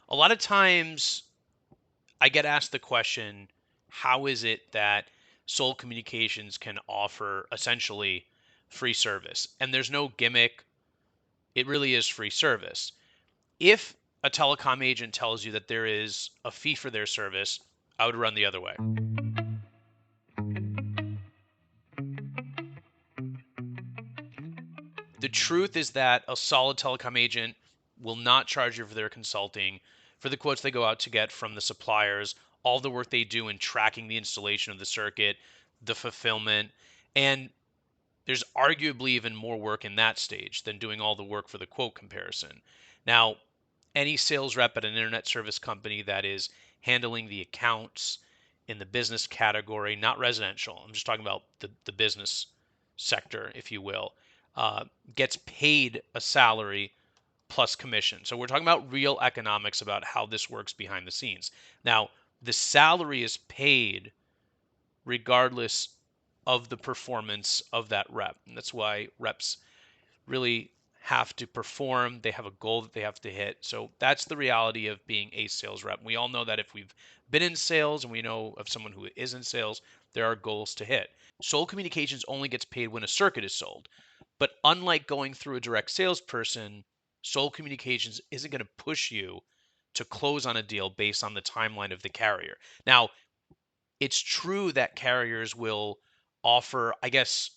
A lot of times I get asked the question, how is it that Soul Communications can offer essentially free service? And there's no gimmick. It really is free service. If a telecom agent tells you that there is a fee for their service, I would run the other way. The truth is that a solid telecom agent will not charge you for their consulting, for the quotes they go out to get from the suppliers, all the work they do in tracking the installation of the circuit, the fulfillment, and there's arguably even more work in that stage than doing all the work for the quote comparison. Now, any sales rep at an internet service company that is handling the accounts in the business category, not residential, I'm just talking about the business sector, if you will, uh, gets paid a salary plus commission. So we're talking about real economics about how this works behind the scenes. Now, the salary is paid regardless of the performance of that rep. And that's why reps really have to perform. They have a goal that they have to hit. So that's the reality of being a sales rep. We all know that if we've been in sales and we know of someone who is in sales, there are goals to hit. Soul Communications only gets paid when a circuit is sold. But unlike going through a direct salesperson, Soul Communications isn't going to push you to close on a deal based on the timeline of the carrier. Now, it's true that carriers will offer, I guess,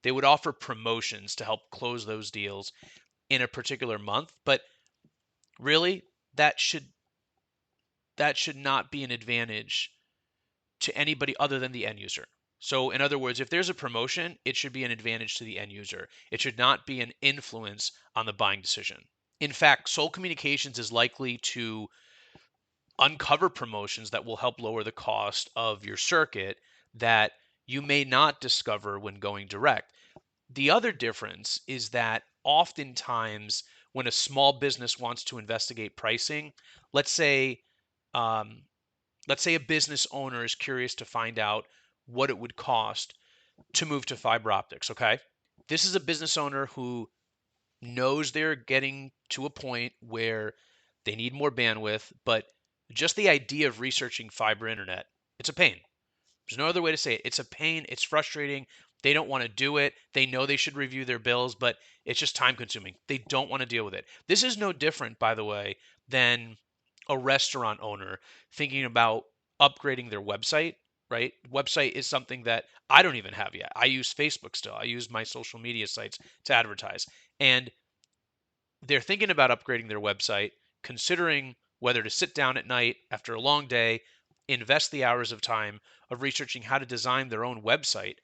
they would offer promotions to help close those deals in a particular month, but really that should that should not be an advantage to anybody other than the end user. So in other words, if there's a promotion, it should be an advantage to the end user. It should not be an influence on the buying decision. In fact, Soul Communications is likely to uncover promotions that will help lower the cost of your circuit that you may not discover when going direct. The other difference is that oftentimes when a small business wants to investigate pricing, let's say um, let's say a business owner is curious to find out what it would cost to move to fiber optics, okay? This is a business owner who knows they're getting to a point where they need more bandwidth, but just the idea of researching fiber internet, it's a pain. There's no other way to say it. It's a pain. It's frustrating. They don't want to do it. They know they should review their bills, but it's just time consuming. They don't want to deal with it. This is no different, by the way, than a restaurant owner thinking about upgrading their website, right? Website is something that I don't even have yet. I use Facebook still. I use my social media sites to advertise. And they're thinking about upgrading their website, considering whether to sit down at night after a long day, invest the hours of time of researching how to design their own website.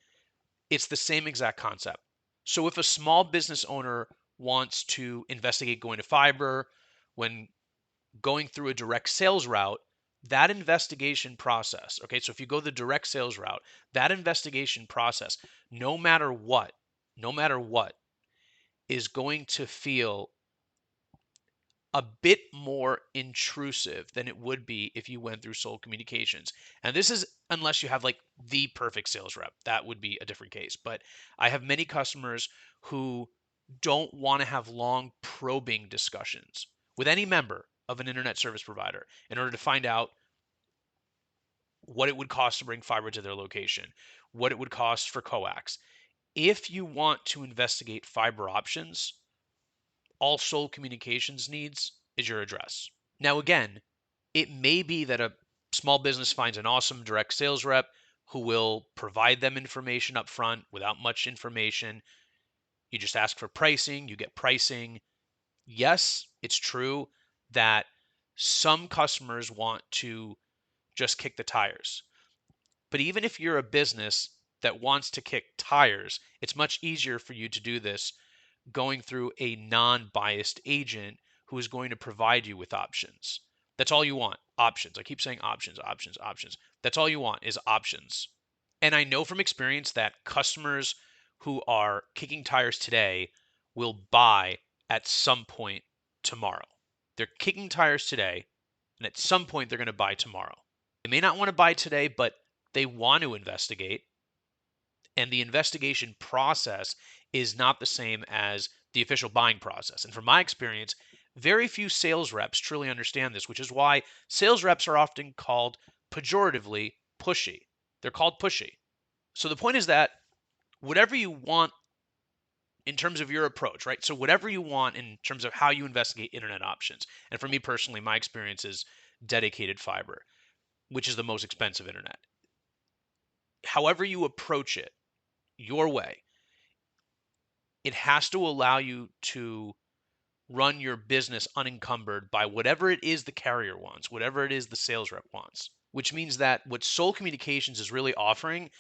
It's the same exact concept. So if a small business owner wants to investigate going to fiber when going through a direct sales route, that investigation process, okay, so if you go the direct sales route, that investigation process, no matter what, is going to feel a bit more intrusive than it would be if you went through Soul Communications. And this is unless you have like the perfect sales rep. That would be a different case. But I have many customers who don't want to have long probing discussions with any member of an internet service provider in order to find out what it would cost to bring fiber to their location, what it would cost for coax. If you want to investigate fiber options, all Soul Communications needs is your address. Now, again, it may be that a small business finds an awesome direct sales rep who will provide them information up front without much information. You just ask for pricing, you get pricing. Yes, it's true that some customers want to just kick the tires. But even if you're a business that wants to kick tires, it's much easier for you to do this going through a non-biased agent who is going to provide you with options. That's all you want. Options. I keep saying options, options, options. That's all you want is options. And I know from experience that customers who are kicking tires today will buy at some point tomorrow. They're kicking tires today, and at some point they're going to buy tomorrow. They may not want to buy today, but they want to investigate. And the investigation process is not the same as the official buying process. And from my experience, Very few sales reps truly understand this, which is why sales reps are often called pejoratively pushy. They're called pushy. So the point is that whatever you want in terms of your approach, right? So whatever you want in terms of how you investigate internet options. And for me personally, my experience is dedicated fiber, which is the most expensive internet. However you approach it, your way, it has to allow you to run your business unencumbered by whatever it is the carrier wants, whatever it is the sales rep wants. Which means that what Soul Communications is really offering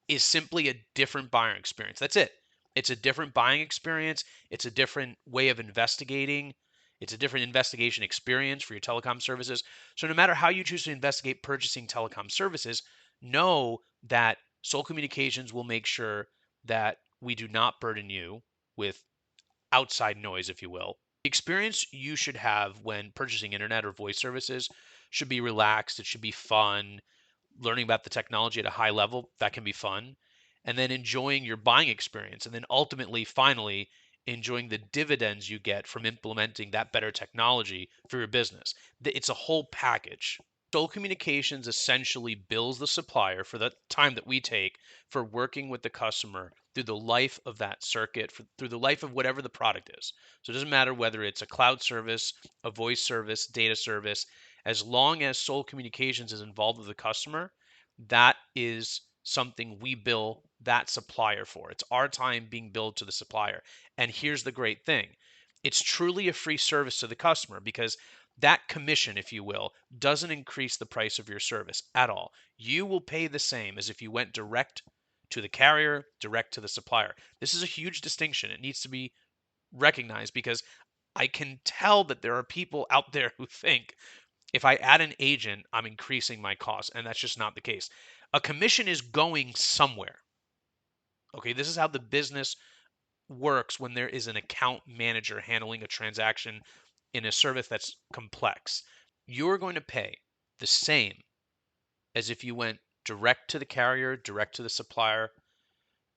is simply a different buying experience. That's it. It's a different buying experience. It's a different way of investigating. It's a different investigation experience for your telecom services. So no matter how you choose to investigate purchasing telecom services, know that Soul Communications will make sure that we do not burden you with outside noise, if you will. The experience you should have when purchasing internet or voice services should be relaxed. It should be fun. Learning about the technology at a high level, that can be fun. And then enjoying your buying experience. And then ultimately, finally, enjoying the dividends you get from implementing that better technology for your business. It's a whole package. Soul Communications essentially bills the supplier for the time that we take for working with the customer through the life of that circuit, through the life of whatever the product is. So it doesn't matter whether it's a cloud service, a voice service, data service, as long as Soul Communications is involved with the customer, that is something we bill that supplier for. It's our time being billed to the supplier. And here's the great thing. It's truly a free service to the customer because that commission, if you will, doesn't increase the price of your service at all. You will pay the same as if you went direct to the carrier, direct to the supplier. This is a huge distinction. It needs to be recognized because I can tell that there are people out there who think if I add an agent, I'm increasing my costs, and that's just not the case. A commission is going somewhere. Okay, this is how the business works when there is an account manager handling a transaction in a service that's complex. You're going to pay the same as if you went direct to the carrier, direct to the supplier.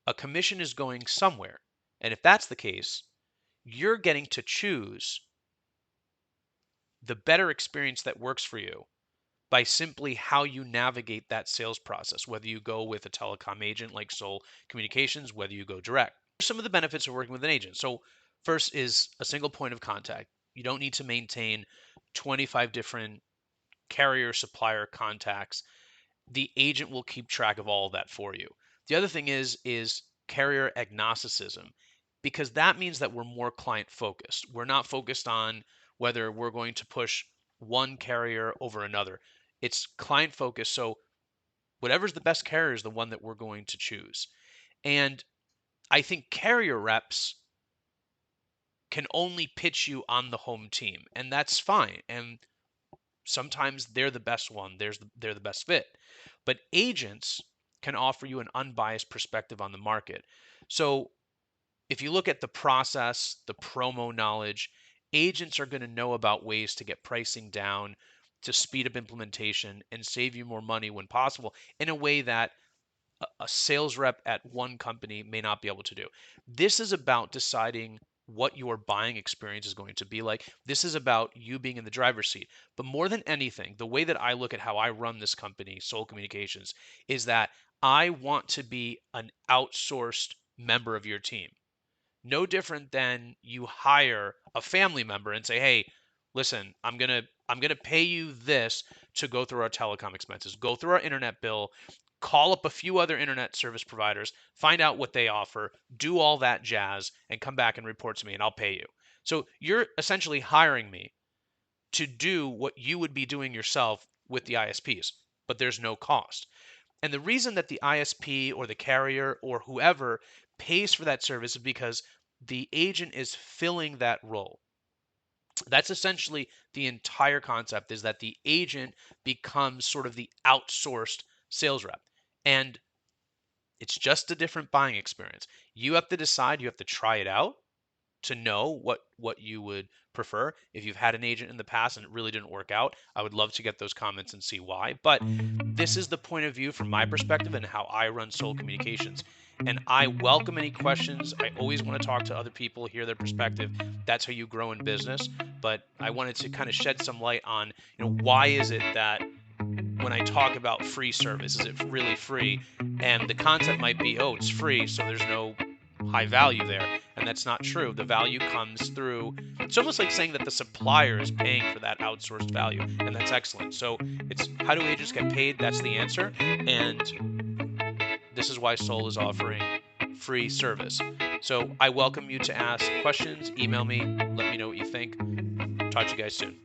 A commission is going somewhere. And if that's the case, you're getting to choose the better experience that works for you by simply how you navigate that sales process, whether you go with a telecom agent like Soul Communications, whether you go direct. Some of the benefits of working with an agent. So, first is a single point of contact. You don't need to maintain 25 different carrier supplier contacts. The agent will keep track of all of that for you. The other thing is carrier agnosticism, because that means that we're more client focused. We're not focused on whether we're going to push one carrier over another. It's client focused. So whatever's the best carrier is the one that we're going to choose. And I think carrier reps can only pitch you on the home team, and that's fine. And sometimes they're the best one. They're the best fit. But agents can offer you an unbiased perspective on the market. So if you look at the process, the promo knowledge, agents are going to know about ways to get pricing down, to speed up implementation, and save you more money when possible in a way that a sales rep at one company may not be able to do. This is about deciding what your buying experience is going to be like. This is about you being in the driver's seat. But more than anything, the way that I look at how I run this company, Soul Communications, is that I want to be an outsourced member of your team. No different than you hire a family member and say, "Hey, listen, I'm going to pay you this to go through our telecom expenses, go through our internet bill, call up a few other internet service providers, find out what they offer, do all that jazz and come back and report to me and I'll pay you." So you're essentially hiring me to do what you would be doing yourself with the ISPs, but there's no cost. And the reason that the ISP or the carrier or whoever pays for that service is because the agent is filling that role. That's essentially the entire concept, is that the agent becomes sort of the outsourced sales rep. And it's just a different buying experience. You have to decide, you have to try it out to know what you would prefer. If you've had an agent in the past and it really didn't work out, I would love to get those comments and see why. But this is the point of view from my perspective and how I run Soul Communications. And I welcome any questions. I always want to talk to other people, hear their perspective. That's how you grow in business. But I wanted to kind of shed some light on, why is it that when I talk about free service, is it really free? And the concept might be, oh, it's free, so there's no high value there. And that's not true. The value comes through, it's almost like saying that the supplier is paying for that outsourced value. And that's excellent. So it's, how do agents get paid? That's the answer. And this is why Soul is offering free service. So I welcome you to ask questions, email me, let me know what you think. Talk to you guys soon.